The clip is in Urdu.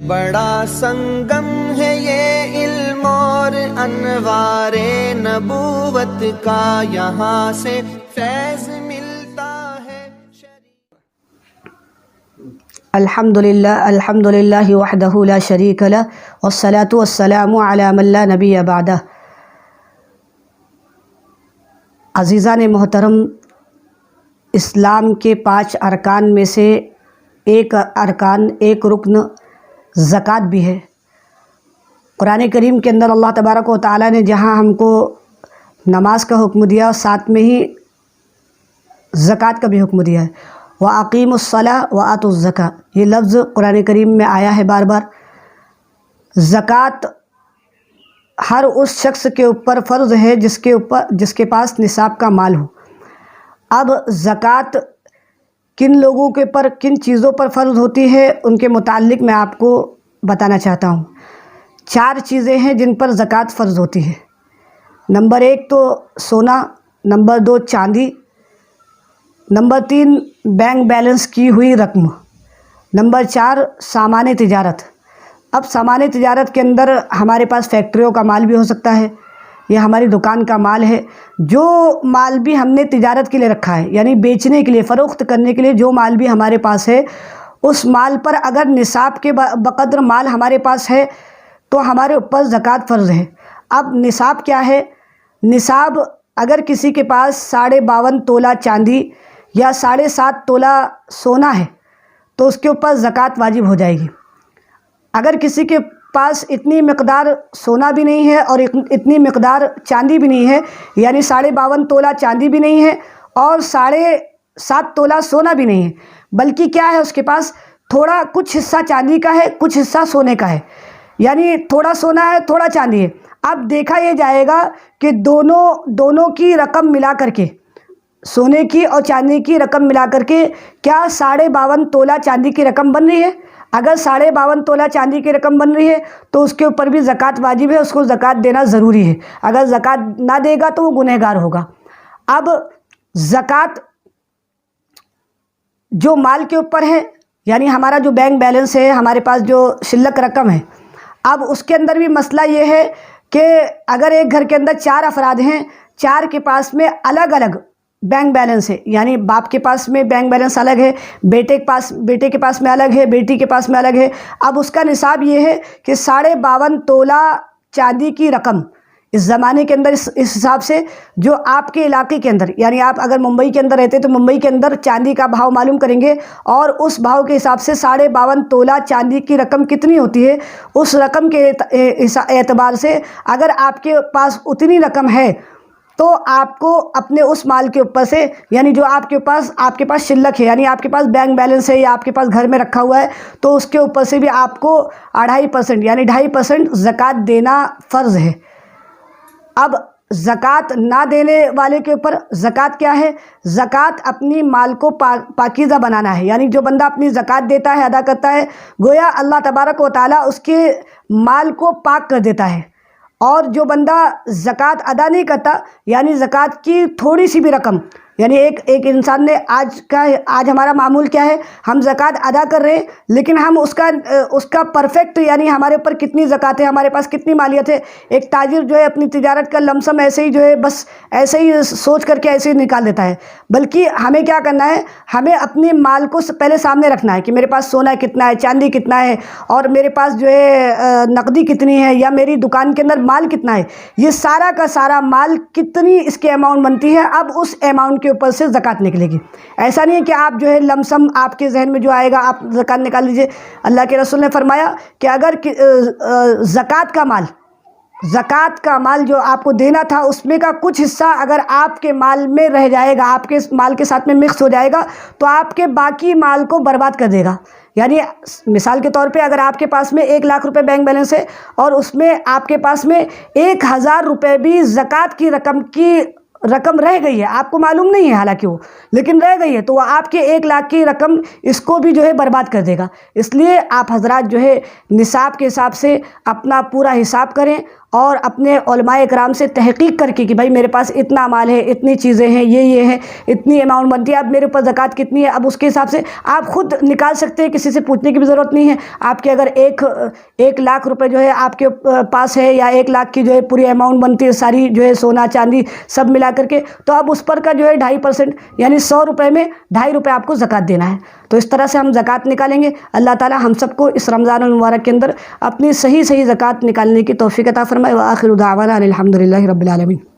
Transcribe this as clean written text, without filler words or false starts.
بڑا سنگم ہے یہ علم اور انوار نبوت کا، یہاں سے فیض ملتا ہے۔ الحمدللہ وحدہ لا شریک لہ والصلاة والسلام علی من لا نبی بعدہ۔ عزیزان محترم، اسلام کے 5 ارکان میں سے ایک رکن زکوٰۃ بھی ہے۔ قرآن کریم کے اندر اللہ تبارک و تعالیٰ نے جہاں ہم کو نماز کا حکم دیا، ساتھ میں ہی زکوٰۃ کا بھی حکم دیا ہے۔ وَأَقِيمُوا الصَّلَاةَ وَآتُوا الزَّكَاةَ، یہ لفظ قرآن کریم میں آیا ہے بار بار۔ زکوٰۃ ہر اس شخص کے اوپر فرض ہے جس کے پاس نصاب کا مال ہو۔ اب زکوٰۃ کن لوگوں کے پر کن چیزوں پر فرض ہوتی ہے، ان کے متعلق میں آپ کو بتانا چاہتا ہوں۔ 4 چیزیں ہیں جن پر زکوٰۃ فرض ہوتی ہے۔ نمبر 1 تو سونا، نمبر 2 چاندی، نمبر 3 بینک بیلنس کی ہوئی رقم، نمبر 4 سامان تجارت۔ اب سامان تجارت کے اندر ہمارے پاس فیکٹریوں کا مال بھی ہو سکتا ہے، یہ ہماری دکان کا مال ہے۔ جو مال بھی ہم نے تجارت کے لیے رکھا ہے، یعنی بیچنے کے لیے، فروخت کرنے کے لیے جو مال بھی ہمارے پاس ہے، اس مال پر اگر نصاب کے بقدر مال ہمارے پاس ہے تو ہمارے اوپر زکوٰۃ فرض ہے۔ اب نصاب کیا ہے؟ نصاب اگر کسی کے پاس 52.5 تولہ چاندی یا 7.5 تولہ سونا ہے تو اس کے اوپر زکوٰۃ واجب ہو جائے گی۔ اگر کسی کے پاس اتنی مقدار سونا بھی نہیں ہے اور اتنی مقدار چاندی بھی نہیں ہے، یعنی 52.5 تولہ چاندی بھی نہیں ہے اور 7.5 تولہ سونا بھی نہیں ہے، بلکہ کیا ہے، اس کے پاس تھوڑا کچھ حصہ چاندی کا ہے، کچھ حصہ سونے کا ہے، یعنی تھوڑا سونا ہے، تھوڑا چاندی ہے۔ اب دیکھا یہ جائے گا کہ دونوں کی رقم ملا کر کے، سونے کی اور چاندی کی رقم ملا کر کے کیا 52.5 تولہ چاندی کی رقم بن رہی ہے؟ اگر 52.5 تولہ چاندی کی رقم بن رہی ہے تو اس کے اوپر بھی زکوٰۃ واجب ہے، اس کو زکوٰۃ دینا ضروری ہے۔ اگر زکوٰۃ نہ دے گا تو وہ گنہگار ہوگا۔ اب زکوٰۃ جو مال کے اوپر ہے، یعنی ہمارا جو بینک بیلنس ہے، ہمارے پاس جو شلک رقم ہے، اب اس کے اندر بھی مسئلہ یہ ہے کہ اگر ایک گھر کے اندر 4 افراد ہیں، 4 کے پاس میں الگ الگ بینک بیلنس ہے، یعنی باپ کے پاس میں بینک بیلنس الگ ہے، بیٹے کے پاس میں الگ ہے، بیٹی کے پاس میں الگ ہے۔ اب اس کا نصاب یہ ہے کہ 52.5 تولہ چاندی کی رقم اس زمانے کے اندر اس حساب سے جو آپ کے علاقے کے اندر، یعنی آپ اگر ممبئی کے اندر رہتے تو ممبئی کے اندر چاندی کا بھاؤ معلوم کریں گے اور اس بھاؤ کے حساب سے 52.5 تولہ چاندی کی رقم کتنی ہوتی ہے، اس رقم کے اعتبار سے اگر آپ کے پاس اتنی رقم ہے تو آپ کو اپنے اس مال کے اوپر سے، یعنی جو آپ کے پاس شلک ہے، یعنی آپ کے پاس بینک بیلنس ہے یا آپ کے پاس گھر میں رکھا ہوا ہے، تو اس کے اوپر سے بھی آپ کو 2.5% یعنی 2.5% زکوٰۃ دینا فرض ہے۔ اب زکوٰۃ نہ دینے والے کے اوپر زکوٰۃ کیا ہے؟ زکوٰۃ اپنی مال کو پاکیزہ بنانا ہے، یعنی جو بندہ اپنی زکوٰۃ دیتا ہے، ادا کرتا ہے، گویا اللہ تبارک و تعالیٰ اس کے مال کو پاک کر دیتا ہے۔ اور جو بندہ زکوٰۃ ادا نہیں کرتا، یعنی زکوٰۃ کی تھوڑی سی بھی رقم، یعنی ایک انسان نے آج ہمارا معمول کیا ہے، ہم زکوٰۃ ادا کر رہے ہیں لیکن ہم اس کا پرفیکٹ، یعنی ہمارے اوپر کتنی زکوٰۃ ہے، ہمارے پاس کتنی مالیت ہے۔ ایک تاجر جو ہے اپنی تجارت کا لمسم ایسے ہی جو ہے بس ایسے ہی سوچ کر کے ایسے ہی نکال دیتا ہے، بلکہ ہمیں کیا کرنا ہے، ہمیں اپنے مال کو پہلے سامنے رکھنا ہے کہ میرے پاس سونا کتنا ہے، چاندی کتنا ہے، اور میرے پاس جو ہے نقدی کتنی ہے، یا میری دکان کے اندر مال کتنا ہے، یہ سارا کا سارا مال کتنی اس کے اماؤنٹ بنتی ہے، اب اس اماؤنٹ کے اوپر سے زکوٰۃ نکلے گی۔ ایسا نہیں ہے کہ آپ جو ہے لمسم آپ کے ذہن میں جو آئے گا آپ زکوٰۃ نکال لیجئے۔ اللہ کے رسول نے فرمایا کہ اگر زکوٰۃ کا مال جو آپ کو دینا تھا اس میں کا کچھ حصہ اگر آپ کے مال میں رہ جائے گا، آپ کے مال کے ساتھ میں مکس ہو جائے گا، تو آپ کے باقی مال کو برباد کر دے گا۔ یعنی مثال کے طور پہ اگر آپ کے پاس میں 1 لاکھ روپے بینک بیلنس ہے اور اس میں آپ کے پاس میں 1000 روپے بھی زکوٰۃ کی رقم رہ گئی ہے، آپ کو معلوم نہیں ہے حالانکہ وہ، لیکن رہ گئی ہے، تو وہ آپ کے 1 لاکھ کی رقم اس کو بھی جو ہے برباد کر دے گا۔ اس لیے آپ حضرات جو ہے نصاب کے حساب سے اپنا پورا حساب کریں اور اپنے علماء اکرام سے تحقیق کر کے کہ بھائی میرے پاس اتنا مال ہے، اتنی چیزیں ہیں، یہ ہے، اتنی اماؤنٹ بنتی ہے، اب میرے اوپر زکوٰۃ کتنی ہے، اب اس کے حساب سے آپ خود نکال سکتے ہیں، کسی سے پوچھنے کی بھی ضرورت نہیں ہے۔ آپ کے اگر 1 لاکھ روپے جو ہے آپ کے پاس ہے، یا 1 لاکھ کی جو ہے پوری اماؤنٹ بنتی ہے ساری جو ہے سونا چاندی سب ملا کر کے، تو اب اس پر کا جو ہے 2.5% یعنی 100 روپے میں 2.5 روپے آپ کو زکوٰۃ دینا ہے۔ تو اس طرح سے ہم زکوٰۃ نکالیں گے۔ اللہ تعالی ہم سب کو اس رمضان المبارک کے اندر اپنی صحیح زکوٰۃ نکالنے کی توفیق عطا فرمائے۔ وآخر دعوانا الحمد للہ رب العالمین۔